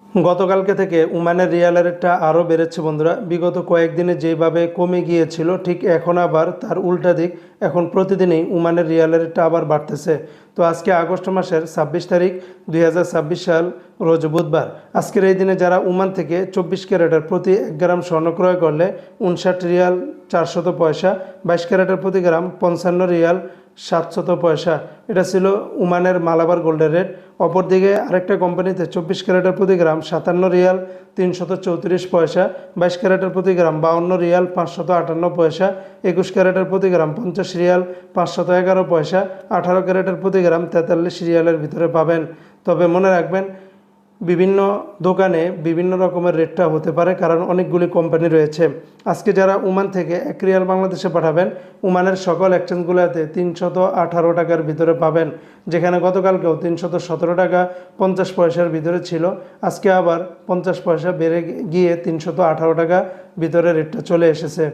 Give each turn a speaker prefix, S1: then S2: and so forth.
S1: গতকালকে থেকে ওমানের রিয়ালের রেটটা আরও বেড়েছে বন্ধুরা। বিগত কয়েকদিনে যেভাবে কমে গিয়েছিল ঠিক এখন আবার তার উল্টা দিক, এখন প্রতিদিনই ওমানের রিয়ালের রেটটা আবার বাড়তেছে। তো আজকে আগস্ট মাসের 26 তারিখ 2026 সাল, রোজ বুধবার। আজকের এই দিনে যারা ওমান থেকে 24 ক্যারেটের প্রতি 1 গ্রাম স্বর্ণ ক্রয় করলে 59 রিয়াল 400 পয়সা, 22 ক্যারেটের প্রতি গ্রাম 55 রিয়াল 700 পয়সা। এটা ছিল ওমানের মালাবার গোল্ডের রেট। অপরদিকে আরেকটা কোম্পানিতে 24 ক্যারেটের প্রতি গ্রাম 57 রিয়াল 334 পয়সা, 22 ক্যারেটের প্রতি গ্রাম 52 রিয়াল 558 পয়সা, 21 ক্যারেটের প্রতি গ্রাম 50 রিয়াল 511 পয়সা, 18 ক্যারেটের প্রতি গ্রাম 43 রিয়ালের ভিতরে পাবেন। তবে মনে রাখবেন, বিভিন্ন দোকানে বিভিন্ন রকমের রেটটা হতে পারে, কারণ অনেকগুলি কোম্পানি রয়েছে। আজকে যারা ওমান থেকে 1 রিয়াল বাংলাদেশে পাঠাবেন, ওমানের সকল এক্সচেঞ্জগুলোতে 318 টাকার ভিতরে পাবেন, যেখানে গতকালকেও 317 টাকা 50 পয়সার ভিতরে ছিল। আজকে আবার 50 পয়সা বেড়ে গিয়ে 318 টাকা ভিতরে রেটটা চলে এসেছে।